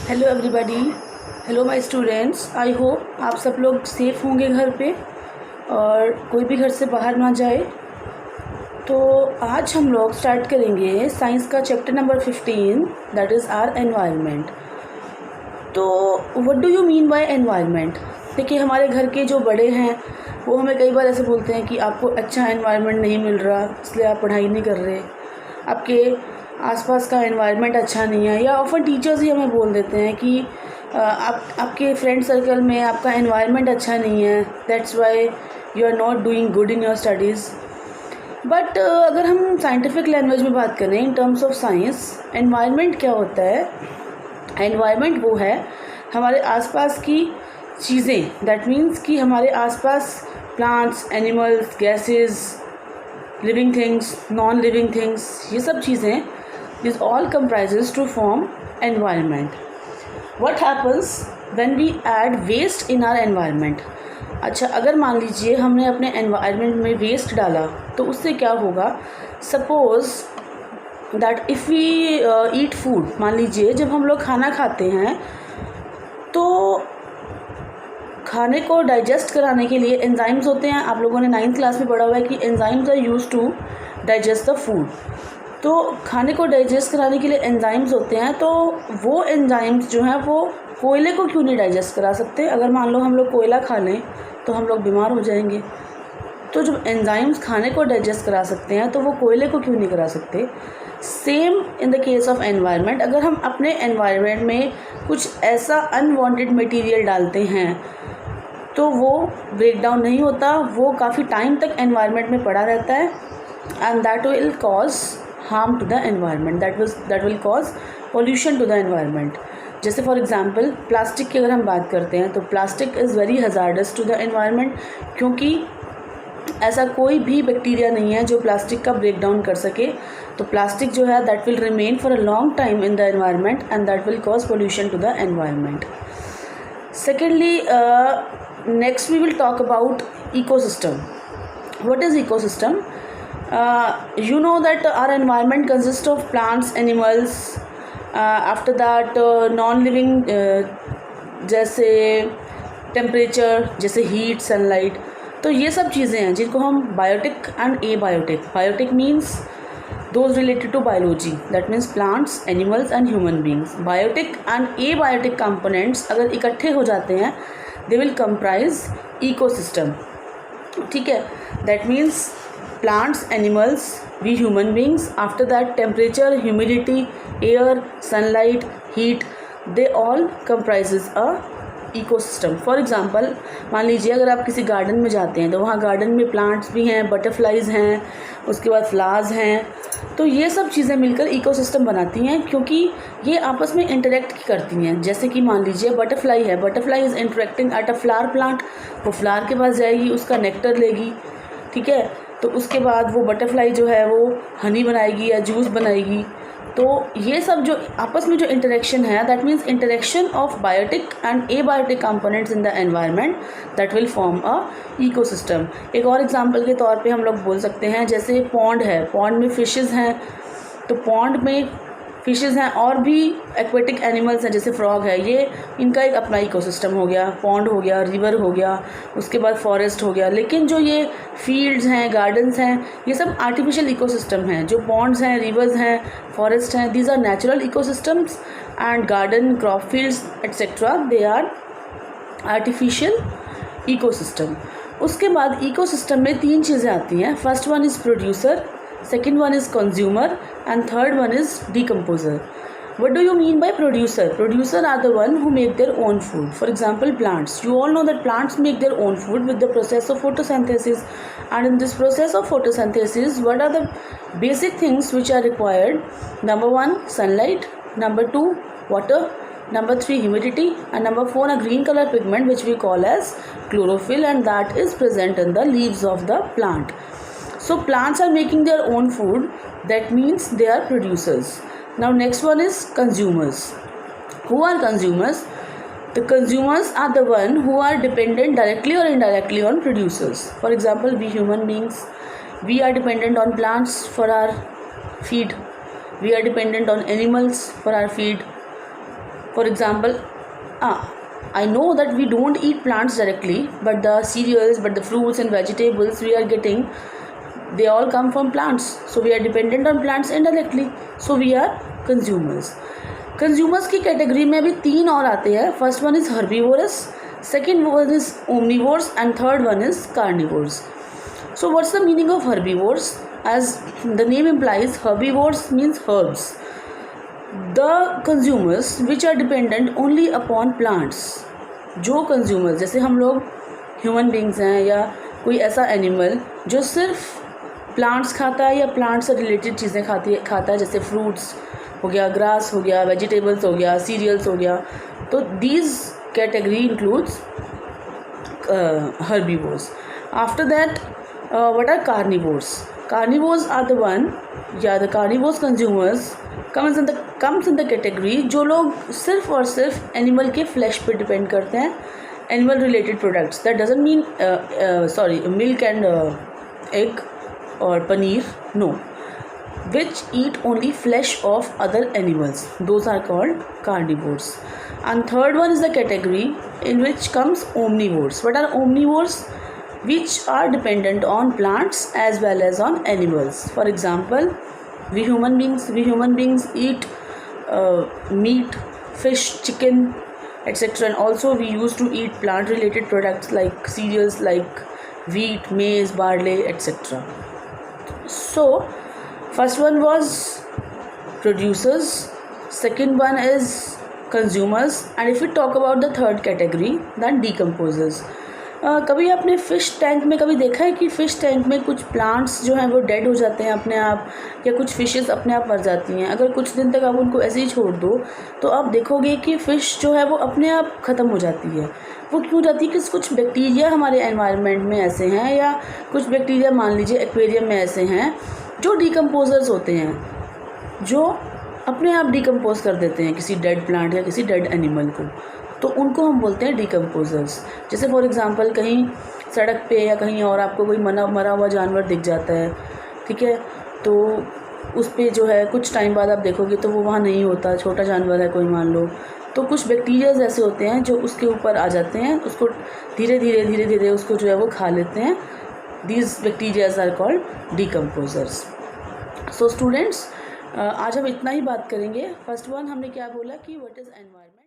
Hello everybody. Hello my students. I hope आप सब लोग सेफ़ होंगे घर पे और कोई भी घर से बाहर ना जाए। तो आज हम लोग स्टार्ट करेंगे साइंस का chapter number 15, that is our environment. तो what do you mean by environment? देखिए, हमारे घर के जो बड़े हैं वो हमें कई बार ऐसे बोलते हैं कि आपको अच्छा एनवायरनमेंट नहीं मिल रहा, इसलिए आप पढ़ाई नहीं कर रहे, आपके आसपास का एनवायरनमेंट अच्छा नहीं है। या ऑफन टीचर्स ही हमें बोल देते हैं कि आपके फ्रेंड सर्कल में आपका एनवायरनमेंट अच्छा नहीं है, that's why you are not doing good in your studies. But अगर हम साइंटिफिक लैंग्वेज में बात करें, in terms of science, environment क्या होता है? एनवायरनमेंट वो है हमारे आसपास की चीज़ें, दैट मीन्स कि हमारे आसपास plants, animals, gases, living things, non living things, ये सब चीज़ें, this all comprises to form environment. What happens when we add waste in our environment? अच्छा, अगर मान लीजिए हमने अपने एनवायरनमेंट में वेस्ट डाला तो उससे क्या होगा? Suppose that if we eat food, मान लीजिए जब हम लोग खाना खाते हैं तो खाने को डाइजेस्ट कराने के लिए एंजाइम्स होते हैं। आप लोगों ने 9th क्लास में पढ़ा हुआ है कि enzymes are used to digest the food. तो खाने को डाइजेस्ट कराने के लिए एंजाइम्स होते हैं, तो वो एंजाइम्स जो हैं वो कोयले को क्यों नहीं डाइजेस्ट करा सकते? अगर मान लो हम लोग कोयला खा लें तो हम लोग बीमार हो जाएंगे। तो जब एंजाइम्स खाने को डाइजेस्ट करा सकते हैं तो वो कोयले को क्यों नहीं करा सकते? Same in the case of environment. अगर हम अपने एनवायरनमेंट में कुछ ऐसा अनवांटेड मटेरियल डालते हैं तो वो ब्रेक डाउन नहीं होता, वो काफ़ी टाइम तक एनवायरनमेंट में पड़ा रहता है and that will cause harm to the environment, that will cause pollution to the environment. जैसे फॉर एग्जांपल प्लास्टिक की अगर हम बात करते हैं तो plastic is very hazardous to the environment, क्योंकि ऐसा कोई भी बैक्टीरिया नहीं है जो प्लास्टिक का ब्रेक डाउन कर सके। तो प्लास्टिक जो है that will remain for a long time in the environment and that will cause pollution to the environment. Secondly, next we will talk about ecosystem. What is ecosystem? You know that our environment consists of plants, animals, after that non-living, जैसे temperature, जैसे heat, sunlight. तो ये सब चीज़ें हैं जिनको हम biotic and abiotic, biotic means those related to biology, that means plants, animals and human beings. Biotic and abiotic components अगर इकट्ठे हो जाते हैं they will comprise ecosystem. ठीक है, that means plants, animals, we human beings, after that temperature, humidity, air, sunlight, heat, they all comprises a ecosystem. For example मान लीजिए अगर आप किसी गार्डन में जाते हैं तो वहाँ गार्डन में प्लांट्स भी हैं, बटरफ्लाइज हैं, उसके बाद फ्लावर्स हैं। तो ये सब चीज़ें मिलकर इकोसिस्टम बनाती हैं, क्योंकि ये आपस में इंटरेक्ट करती हैं। जैसे कि मान लीजिए बटरफ्लाई है, butterfly is interacting at a flower plant, वो फ्लावर के पास जाएगी, उसका नेक्टर लेगी, ठीक है, तो उसके बाद वो बटरफ्लाई जो है वो हनी बनाएगी या जूस बनाएगी। तो ये सब जो आपस में जो इंटरेक्शन है, that means interaction of biotic and abiotic components in the environment, that will form a ecosystem. एक और एग्जांपल के तौर पे हम लोग बोल सकते हैं, जैसे पॉन्ड है, पॉन्ड में फिशेस हैं, तो पॉन्ड में फिशेस हैं और भी एक्वेटिक एनिमल्स हैं, जैसे फ्रॉग है, ये इनका एक अपना इकोसिस्टम हो गया। पॉन्ड हो गया, रिवर हो गया, उसके बाद फॉरेस्ट हो गया। लेकिन जो ये फील्ड्स हैं, गार्डन्स हैं, ये सब आर्टिफिशियल इकोसिस्टम हैं। जो पॉन्ड्स हैं, रिवर्स हैं, फॉरेस्ट हैं, these are natural ecosystems and garden, crop fields etcetera, they are artificial ecosystem. उसके बाद इकोसिस्टम में 3 चीज़ें आती हैं। First one is producer, second one is consumer and third one is decomposer. What do you mean by producer? Producer are the one who make their own food. For example, plants. You all know that plants make their own food with the process of photosynthesis, and in this process of photosynthesis, what are the basic things which are required? Number 1, sunlight. Number 2, water. Number 3, humidity. And number 4, a green color pigment which we call as chlorophyll, and that is present in the leaves of the plant. So plants are making their own food, that means they are producers. Now next one is consumers. Who are consumers? The consumers are the one who are dependent directly or indirectly on producers. For example, we human beings, we are dependent on plants for our feed. We are dependent on animals for our feed. For example, I know that we don't eat plants directly, but the cereals, but the fruits and vegetables we are getting, they all come from plants. So we are dependent on plants indirectly. So we are consumers. Consumers की category में अभी 3 और आते हैं. First one is herbivorous, second one is omnivores and third one is carnivores. So what's the meaning of herbivores? As the name implies, herbivores means herbs. The consumers which are dependent only upon plants. जो consumers, जैसे हम लोग human beings हैं या कोई ऐसा animal जो सिर्फ प्लांट्स खाता है या प्लांट से रिलेटेड चीज़ें खाता है, जैसे फ्रूट्स हो गया, ग्रास हो गया, वेजिटेबल्स हो गया, सीरियल्स हो गया. तो these category includes herbivores. After that, what are carnivores? Carnivores are the one, the carnivores consumers comes in the category जो लोग सिर्फ और सिर्फ एनिमल के फ्लैश पे डिपेंड करते हैं, animal related products. That doesn't mean milk and egg और paneer, no, which eat only flesh of other animals. Those are called carnivores. And third one is the category in which comes omnivores. What are omnivores? Which are dependent on plants as well as on animals. For example, we human beings eat meat, fish, chicken, etc. And also we used to eat plant related products like cereals like wheat, maize, barley, etc. So first one was producers, second one is consumers, and if we talk about the third category, then decomposers. कभी आपने fish tank में कभी देखा है कि fish tank में कुछ plants जो हैं वो डेड हो जाते हैं अपने आप, या कुछ फ़िशेस अपने आप मर जाती हैं? अगर कुछ दिन तक आप उनको ऐसे ही छोड़ दो तो आप देखोगे कि फ़िश जो है वो अपने आप ख़त्म हो जाती है. वो क्यों जाती है? कि कुछ बैक्टीरिया हमारे एनवायरनमेंट में ऐसे हैं, या कुछ बैक्टीरिया मान लीजिए एक्वेरियम में ऐसे हैं जो डिकम्पोजर्स होते हैं, जो अपने आप डिकम्पोज कर देते हैं किसी डेड प्लांट या किसी डेड एनिमल को. तो उनको हम बोलते हैं डिकम्पोजर्स. जैसे फॉर एग्ज़ाम्पल कहीं सड़क पे या कहीं और आपको कोई मरा हुआ जानवर दिख जाता है, ठीक है, तो उस पे जो है कुछ टाइम बाद आप देखोगे तो वो वहाँ नहीं होता, छोटा जानवर है कोई मान लो, तो कुछ बैक्टीरियाज ऐसे होते हैं जो उसके ऊपर आ जाते हैं, उसको धीरे धीरे उसको जो है वो खा लेते हैं. These bacterias are called decomposers. So students, आज हम इतना ही बात करेंगे. फर्स्ट वन हमने क्या बोला कि व्हाट इज़ एनवायरनमेंट.